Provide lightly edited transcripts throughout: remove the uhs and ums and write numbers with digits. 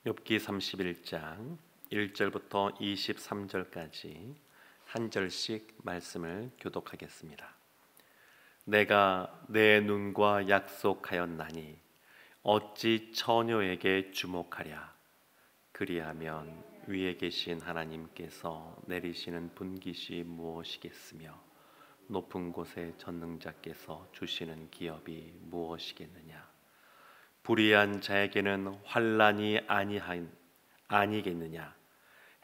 욥기 31장 1절부터 23절까지 한 절씩 말씀을 교독하겠습니다. 내가 내 눈과 약속하였나니 어찌 처녀에게 주목하랴. 그리하면 위에 계신 하나님께서 내리시는 분깃이 무엇이겠으며 높은 곳에 전능자께서 주시는 기업이 무엇이겠느냐. 불의한 자에게는 환난이 아니겠느냐.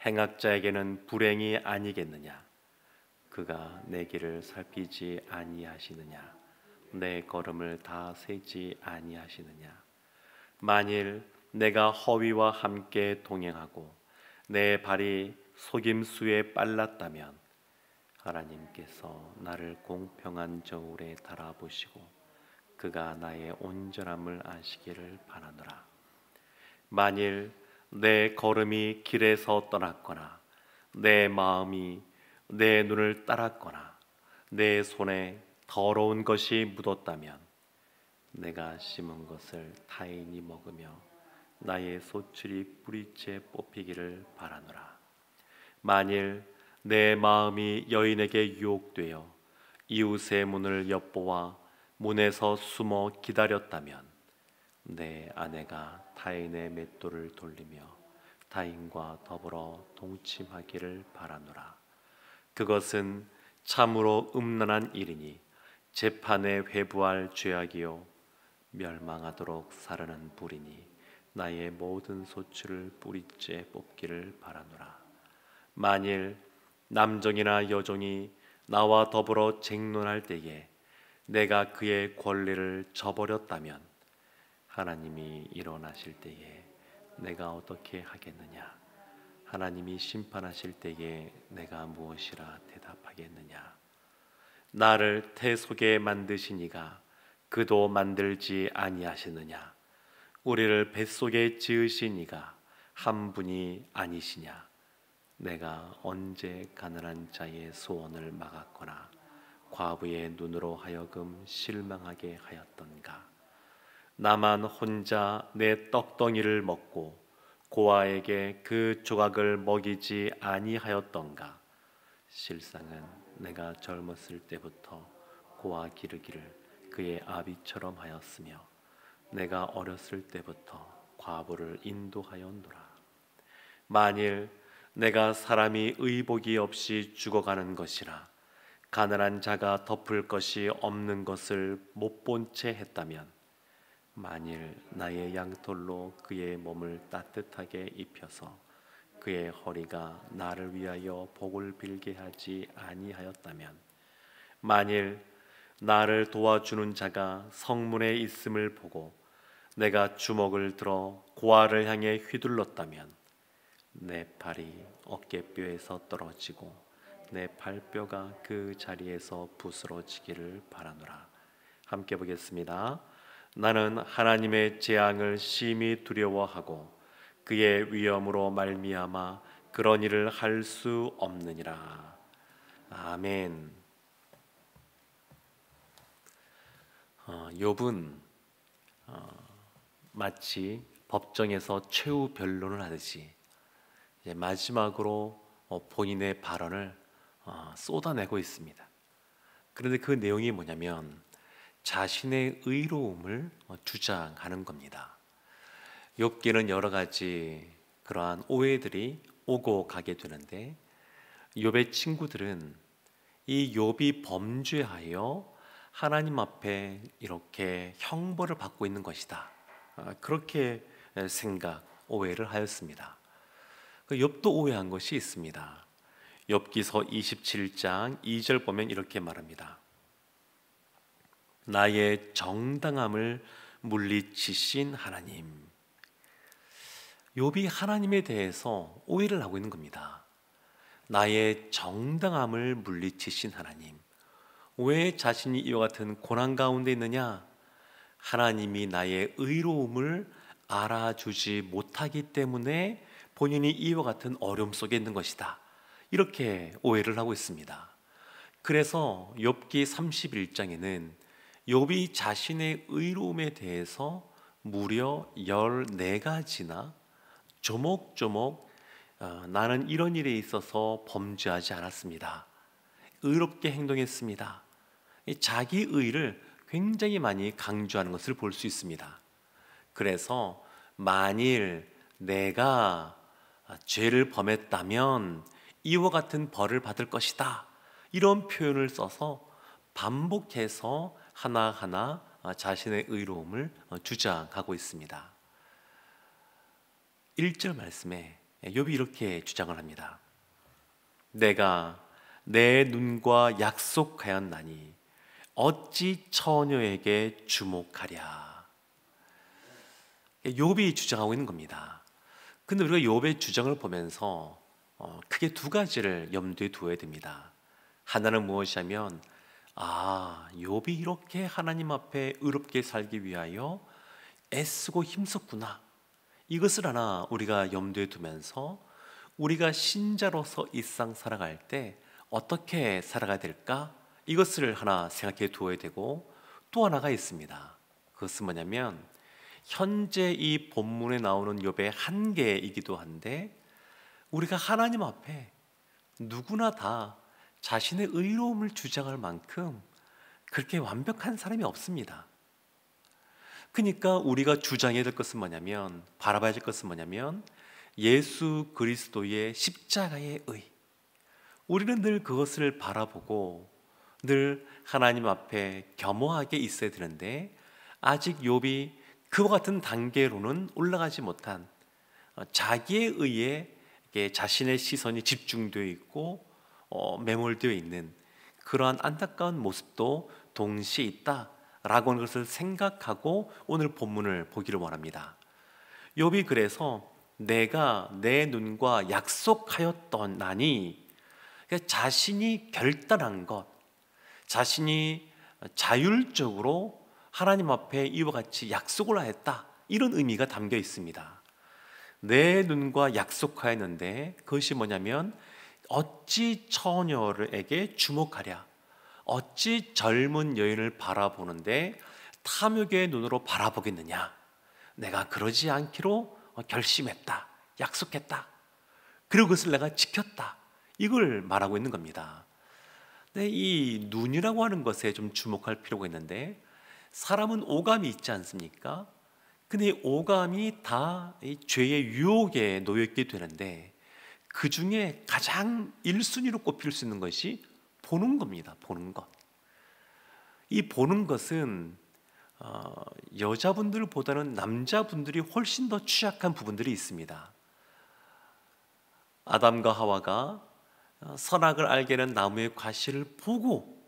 행악자에게는 불행이 아니겠느냐. 그가 내 길을 살피지 아니하시느냐. 내 걸음을 다 세지 아니하시느냐. 만일 내가 허위와 함께 동행하고 내 발이 속임수에 빨랐다면 하나님께서 나를 공평한 저울에 달아보시고 그가 나의 온전함을 아시기를 바라노라. 만일 내 걸음이 길에서 떠났거나 내 마음이 내 눈을 따랐거나 내 손에 더러운 것이 묻었다면 내가 심은 것을 타인이 먹으며 나의 소출이 뿌리째 뽑히기를 바라노라. 만일 내 마음이 여인에게 유혹되어 이웃의 문을 엿보아 문에서 숨어 기다렸다면 내 아내가 타인의 맷돌을 돌리며 타인과 더불어 동침하기를 바라노라. 그것은 참으로 음란한 일이니 재판에 회부할 죄악이요 멸망하도록 사르는 불이니 나의 모든 소출을 뿌리째 뽑기를 바라노라. 만일 남종이나 여종이 나와 더불어 쟁론할 때에 내가 그의 권리를 저버렸다면 하나님이 일어나실 때에 내가 어떻게 하겠느냐. 하나님이 심판하실 때에 내가 무엇이라 대답하겠느냐. 나를 태 속에 만드신 이가 그도 만들지 아니하시느냐. 우리를 뱃속에 지으신 이가 한 분이 아니시냐. 내가 언제 가난한 자의 소원을 막았거나 과부의 눈으로 하여금 실망하게 하였던가. 나만 혼자 내 떡덩이를 먹고 고아에게 그 조각을 먹이지 아니하였던가. 실상은 내가 젊었을 때부터 고아 기르기를 그의 아비처럼 하였으며 내가 어렸을 때부터 과부를 인도하였노라. 만일 내가 사람이 의복이 없이 죽어가는 것이라 가난한 자가 덮을 것이 없는 것을 못 본 채 했다면 만일 나의 양털로 그의 몸을 따뜻하게 입혀서 그의 허리가 나를 위하여 복을 빌게 하지 아니하였다면 만일 나를 도와주는 자가 성문에 있음을 보고 내가 주먹을 들어 고아를 향해 휘둘렀다면 내 팔이 어깨뼈에서 떨어지고 내 발뼈가 그 자리에서 부스러지기를 바라노라. 함께 보겠습니다. 나는 하나님의 재앙을 심히 두려워하고 그의 위엄으로 말미암아 그런 일을 할 수 없느니라. 아멘. 욥은 마치 법정에서 최후 변론을 하듯이 이제 마지막으로 본인의 발언을 쏟아내고 있습니다. 그런데 그 내용이 뭐냐면 자신의 의로움을 주장하는 겁니다. 욥기는 여러 가지 그러한 오해들이 오고 가게 되는데 욥의 친구들은 이 욥이 범죄하여 하나님 앞에 이렇게 형벌을 받고 있는 것이다. 그렇게 생각, 오해를 하였습니다. 욥도 오해한 것이 있습니다. 욥기서 27장 2절 보면 이렇게 말합니다. 나의 정당함을 물리치신 하나님. 욥이 하나님에 대해서 오해를 하고 있는 겁니다. 나의 정당함을 물리치신 하나님. 왜 자신이 이와 같은 고난 가운데 있느냐? 하나님이 나의 의로움을 알아주지 못하기 때문에 본인이 이와 같은 어려움 속에 있는 것이다. 이렇게 오해를 하고 있습니다. 그래서 욥기 31장에는 욥이 자신의 의로움에 대해서 무려 14가지나 조목조목 나는 이런 일에 있어서 범죄하지 않았습니다. 의롭게 행동했습니다. 이 자기 의를 굉장히 많이 강조하는 것을 볼 수 있습니다. 그래서 만일 내가 죄를 범했다면 이와 같은 벌을 받을 것이다, 이런 표현을 써서 반복해서 하나하나 자신의 의로움을 주장하고 있습니다. 1절 말씀에 욥이 이렇게 주장을 합니다. 내가 내 눈과 약속하였나니 어찌 처녀에게 주목하랴. 욥이 주장하고 있는 겁니다. 근데 우리가 욥의 주장을 보면서 크게 두 가지를 염두에 두어야 됩니다. 하나는 무엇이냐면 욥이 이렇게 하나님 앞에 의롭게 살기 위하여 애쓰고 힘썼구나, 이것을 하나 우리가 염두에 두면서 우리가 신자로서 일상 살아갈 때 어떻게 살아가야 될까, 이것을 하나 생각해 두어야 되고, 또 하나가 있습니다. 그것은 뭐냐면 현재 이 본문에 나오는 욥의 한계이기도 한데, 우리가 하나님 앞에 누구나 다 자신의 의로움을 주장할 만큼 그렇게 완벽한 사람이 없습니다. 그러니까 우리가 주장해야 될 것은 뭐냐면, 바라봐야 될 것은 뭐냐면 예수 그리스도의 십자가의 의, 우리는 늘 그것을 바라보고 늘 하나님 앞에 겸허하게 있어야 되는데, 아직 욥이 그와 같은 단계로는 올라가지 못한, 자기의 의에 자신의 시선이 집중되어 있고 매몰되어 있는 그러한 안타까운 모습도 동시에 있다라고 하는 것을 생각하고 오늘 본문을 보기를 원합니다. 욥이 그래서 내가 내 눈과 약속하였더나니, 자신이 결단한 것, 자신이 자율적으로 하나님 앞에 이와 같이 약속을 하였다, 이런 의미가 담겨 있습니다. 내 눈과 약속하였는데 그것이 뭐냐면 어찌 처녀에게 주목하랴, 어찌 젊은 여인을 바라보는데 탐욕의 눈으로 바라보겠느냐, 내가 그러지 않기로 결심했다, 약속했다, 그리고 그것을 내가 지켰다, 이걸 말하고 있는 겁니다. 근데 이 눈이라고 하는 것에 좀 주목할 필요가 있는데, 사람은 오감이 있지 않습니까? 근데 이 오감이 다 이 죄의 유혹에 놓여있게 되는데, 그 중에 가장 1순위로 꼽힐 수 있는 것이 보는 겁니다. 보는 것. 이 보는 것은 여자분들보다는 남자분들이 훨씬 더 취약한 부분들이 있습니다. 아담과 하와가 선악을 알게 된 나무의 과실을 보고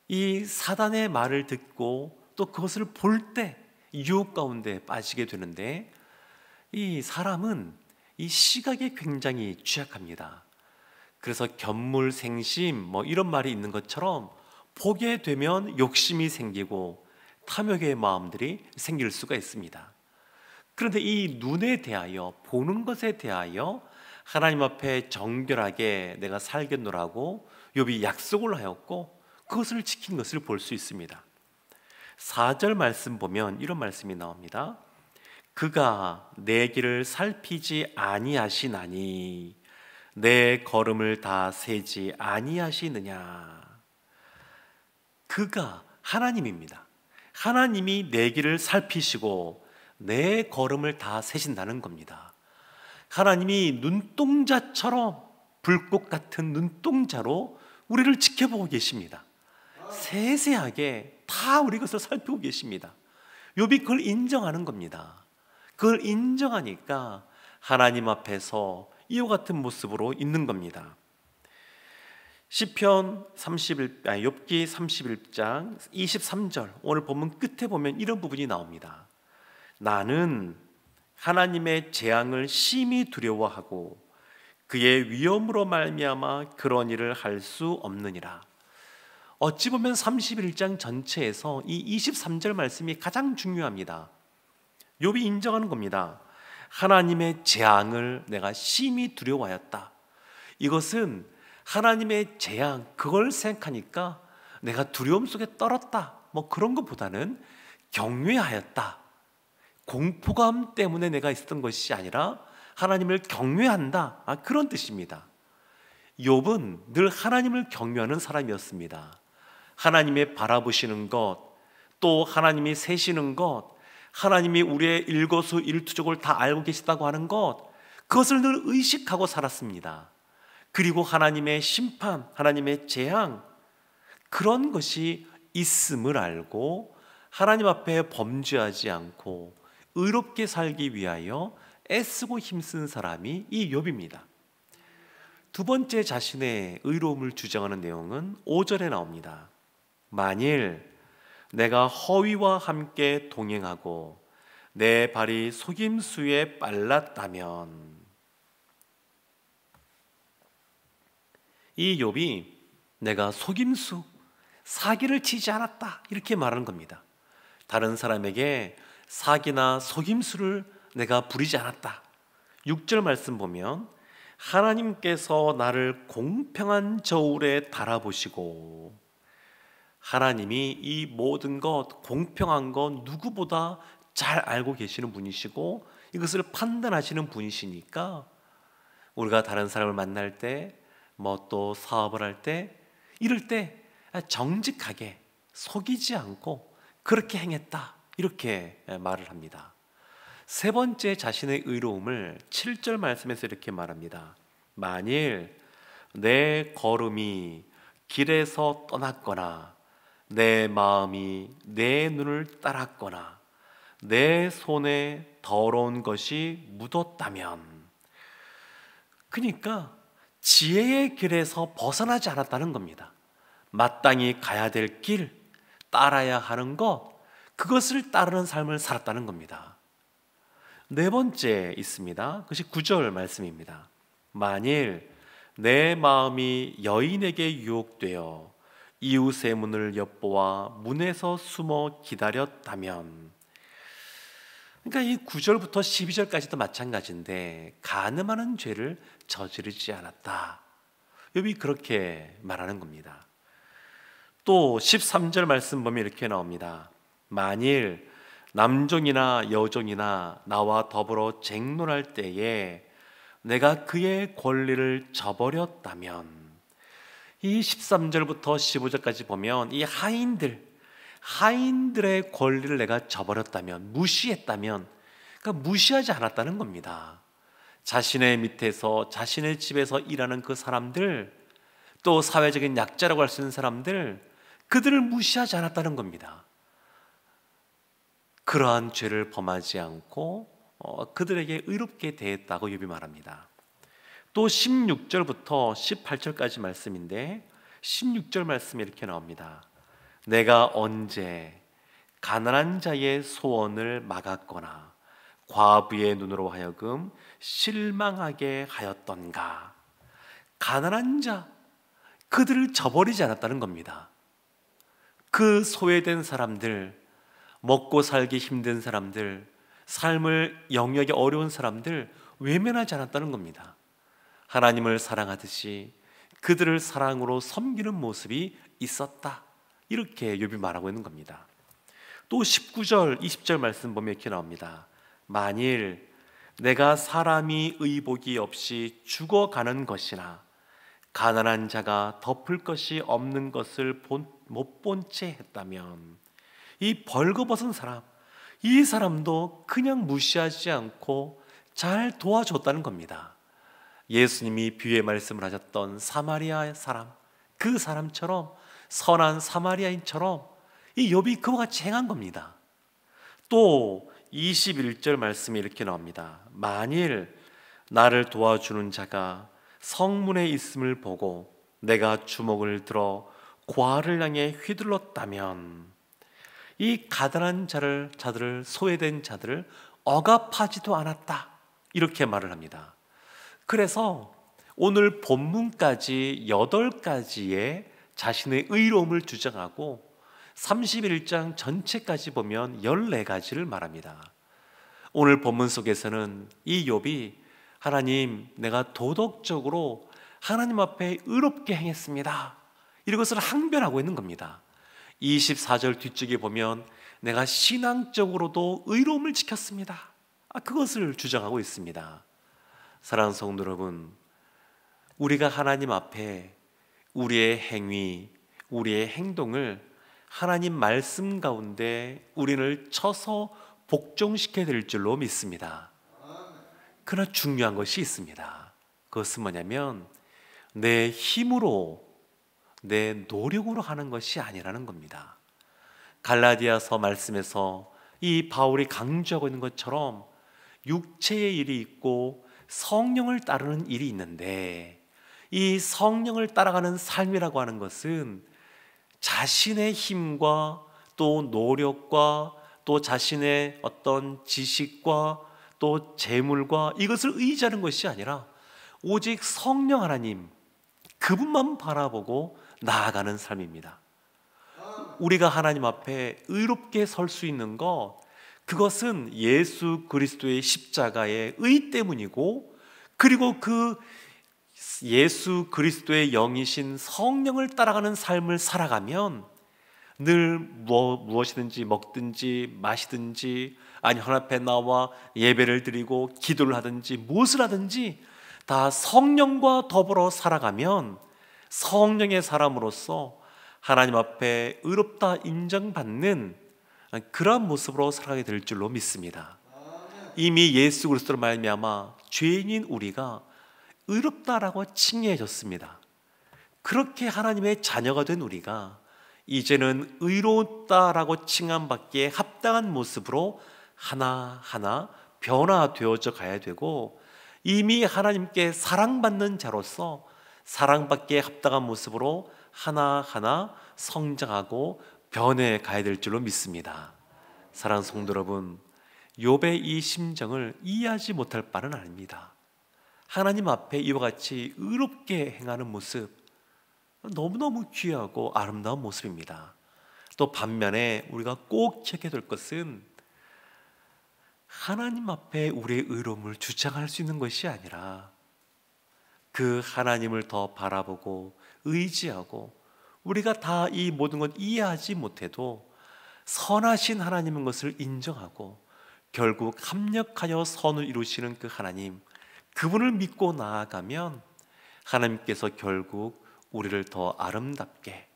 이 사단의 말을 듣고 또 그것을 볼 때 유혹 가운데 빠지게 되는데, 이 사람은 이 시각에 굉장히 취약합니다. 그래서 견물생심 이런 말이 있는 것처럼 보게 되면 욕심이 생기고 탐욕의 마음들이 생길 수가 있습니다. 그런데 이 눈에 대하여, 보는 것에 대하여 하나님 앞에 정결하게 내가 살겠노라고 욥이 약속을 하였고 그것을 지킨 것을 볼 수 있습니다. 4절 말씀 보면 이런 말씀이 나옵니다. 그가 내 길을 살피지 아니하시나니 내 걸음을 다 세지 아니하시느냐. 그가 하나님입니다. 하나님이 내 길을 살피시고 내 걸음을 다 세신다는 겁니다. 하나님이 눈동자처럼, 불꽃 같은 눈동자로 우리를 지켜보고 계십니다. 세세하게 다 우리 것을 살피고 계십니다. 욥이 그걸 인정하는 겁니다. 그걸 인정하니까 하나님 앞에서 이와 같은 모습으로 있는 겁니다. 시편 욥기 31장 23절, 오늘 본문 끝에 보면 이런 부분이 나옵니다. 나는 하나님의 재앙을 심히 두려워하고 그의 위엄으로 말미암아 그런 일을 할 수 없느니라. 어찌 보면 31장 전체에서 이 23절 말씀이 가장 중요합니다. 욥이 인정하는 겁니다. 하나님의 재앙을 내가 심히 두려워하였다. 이것은 하나님의 재앙, 그걸 생각하니까 내가 두려움 속에 떨었다, 그런 것보다는 경외하였다, 공포감 때문에 내가 있었던 것이 아니라 하나님을 경외한다, 그런 뜻입니다. 욥은 늘 하나님을 경외하는 사람이었습니다. 하나님의 바라보시는 것, 또 하나님이 세시는 것, 하나님이 우리의 일거수일투족을 다 알고 계시다고 하는 것, 그것을 늘 의식하고 살았습니다. 그리고 하나님의 심판, 하나님의 재앙, 그런 것이 있음을 알고 하나님 앞에 범죄하지 않고 의롭게 살기 위하여 애쓰고 힘쓴 사람이 이 욥입니다. 두 번째 자신의 의로움을 주장하는 내용은 5절에 나옵니다. 만일 내가 허위와 함께 동행하고 내 발이 속임수에 빨랐다면, 이 욥이 내가 속임수, 사기를 치지 않았다, 이렇게 말하는 겁니다. 다른 사람에게 사기나 속임수를 내가 부리지 않았다. 6절 말씀 보면 하나님께서 나를 공평한 저울에 달아보시고, 하나님이 이 모든 것, 공평한 것 누구보다 잘 알고 계시는 분이시고 이것을 판단하시는 분이시니까 우리가 다른 사람을 만날 때, 또 사업을 할 때, 이럴 때 정직하게 속이지 않고 그렇게 행했다, 이렇게 말을 합니다. 세 번째 자신의 의로움을 7절 말씀에서 이렇게 말합니다. 만일 내 걸음이 길에서 떠났거나 내 마음이 내 눈을 따랐거나 내 손에 더러운 것이 묻었다면, 그러니까 지혜의 길에서 벗어나지 않았다는 겁니다. 마땅히 가야 될 길, 따라야 하는 것, 그것을 따르는 삶을 살았다는 겁니다. 네 번째 있습니다. 그것이 9절 말씀입니다. 만일 내 마음이 여인에게 유혹되어 이웃의 문을 엿보아 문에서 숨어 기다렸다면, 그러니까 이 9절부터 12절까지도 마찬가지인데 간음하는 죄를 저지르지 않았다, 욥이 그렇게 말하는 겁니다. 또 13절 말씀 보면 이렇게 나옵니다. 만일 남종이나 여종이나 나와 더불어 쟁론할 때에 내가 그의 권리를 저버렸다면, 이 13절부터 15절까지 보면 이 하인들의 권리를 내가 저버렸다면, 무시했다면, 그러니까 무시하지 않았다는 겁니다. 자신의 밑에서, 자신의 집에서 일하는 그 사람들, 또 사회적인 약자라고 할 수 있는 사람들, 그들을 무시하지 않았다는 겁니다. 그러한 죄를 범하지 않고 그들에게 의롭게 대했다고 욥이 말합니다. 또 16절부터 18절까지 말씀인데 16절 말씀이 이렇게 나옵니다. 내가 언제 가난한 자의 소원을 막았거나 과부의 눈으로 하여금 실망하게 하였던가. 가난한 자, 그들을 저버리지 않았다는 겁니다. 그 소외된 사람들, 먹고 살기 힘든 사람들, 삶을 영위하기 어려운 사람들 외면하지 않았다는 겁니다. 하나님을 사랑하듯이 그들을 사랑으로 섬기는 모습이 있었다, 이렇게 욥이 말하고 있는 겁니다. 또 19절, 20절 말씀 보면 이렇게 나옵니다. 만일 내가 사람이 의복이 없이 죽어가는 것이나 가난한 자가 덮을 것이 없는 것을 못 본 채 했다면, 이 벌거벗은 사람, 이 사람도 그냥 무시하지 않고 잘 도와줬다는 겁니다. 예수님이 비유의 말씀을 하셨던 사마리아 사람, 그 사람처럼, 선한 사마리아인처럼 이 욥이 그와 같이 행한 겁니다. 또 21절 말씀이 이렇게 나옵니다. 만일 나를 도와주는 자가 성문에 있음을 보고 내가 주먹을 들어 고아를 향해 휘둘렀다면, 이 가난한 자들을, 소외된 자들을 억압하지도 않았다, 이렇게 말을 합니다. 그래서 오늘 본문까지 8가지의 자신의 의로움을 주장하고 31장 전체까지 보면 14가지를 말합니다. 오늘 본문 속에서는 이 욥이 하나님, 내가 도덕적으로 하나님 앞에 의롭게 행했습니다, 이것을 항변하고 있는 겁니다. 24절 뒤쪽에 보면 내가 신앙적으로도 의로움을 지켰습니다. 그것을 주장하고 있습니다. 사랑하는 성도 여러분, 우리가 하나님 앞에 우리의 행위, 우리의 행동을 하나님 말씀 가운데 우리를 쳐서 복종시켜야 될 줄로 믿습니다. 그러나 중요한 것이 있습니다. 그것은 뭐냐면 내 힘으로, 내 노력으로 하는 것이 아니라는 겁니다. 갈라디아서 말씀에서 이 바울이 강조하고 있는 것처럼 육체의 일이 있고 성령을 따르는 일이 있는데, 이 성령을 따라가는 삶이라고 하는 것은 자신의 힘과 또 노력과 또 자신의 어떤 지식과 또 재물과 이것을 의지하는 것이 아니라 오직 성령 하나님, 그분만 바라보고 나아가는 삶입니다. 우리가 하나님 앞에 의롭게 설 수 있는 것, 그것은 예수 그리스도의 십자가의 의 때문이고, 그리고 그 예수 그리스도의 영이신 성령을 따라가는 삶을 살아가면 늘 무엇이든지 먹든지 마시든지, 아니 하나님 앞에 나와 예배를 드리고 기도를 하든지 무엇을 하든지 다 성령과 더불어 살아가면 성령의 사람으로서 하나님 앞에 의롭다 인정받는 그러한 모습으로 살아가게 될 줄로 믿습니다. 이미 예수 그리스도로 말미암아 죄인인 우리가 의롭다라고 칭해졌습니다. 그렇게 하나님의 자녀가 된 우리가 이제는 의롭다라고 칭함받기에 합당한 모습으로 하나하나 변화되어져 가야 되고, 이미 하나님께 사랑받는 자로서 사랑받기에 합당한 모습으로 하나하나 성장하고 변해 가야 될 줄로 믿습니다. 사랑하는 성도 여러분, 욥의 이 심정을 이해하지 못할 바는 아닙니다. 하나님 앞에 이와 같이 의롭게 행하는 모습, 너무너무 귀하고 아름다운 모습입니다. 또 반면에 우리가 꼭 기억해야 될 것은 하나님 앞에 우리의 의로움을 주장할 수 있는 것이 아니라 그 하나님을 더 바라보고 의지하고, 우리가 다 이 모든 것 이해하지 못해도 선하신 하나님인 것을 인정하고 결국 합력하여 선을 이루시는 그 하나님, 그분을 믿고 나아가면 하나님께서 결국 우리를 더 아름답게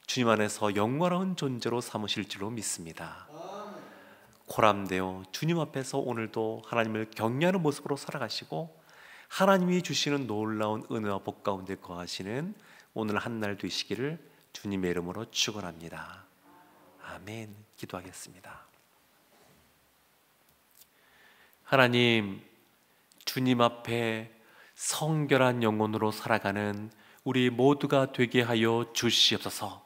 주님 안에서 영광스러운 존재로 삼으실 줄로 믿습니다. 코람되어 주님 앞에서 오늘도 하나님을 경외하는 모습으로 살아가시고 하나님이 주시는 놀라운 은혜와 복 가운데 거하시는 오늘 한 날 되시기를 주님의 이름으로 축원합니다. 아멘. 기도하겠습니다. 하나님, 주님 앞에 성결한 영혼으로 살아가는 우리 모두가 되게 하여 주시옵소서.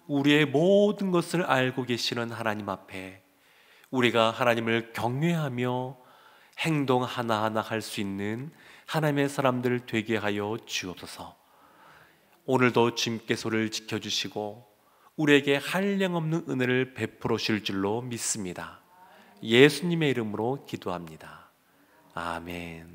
우리의 모든 것을 알고 계시는 하나님 앞에 우리가 하나님을 경외하며 행동 하나하나 할 수 있는 하나님의 사람들 되게 하여 주옵소서. 오늘도 주님께서 우리를 지켜주시고 우리에게 한량없는 은혜를 베풀어 주실 줄로 믿습니다. 예수님의 이름으로 기도합니다. 아멘.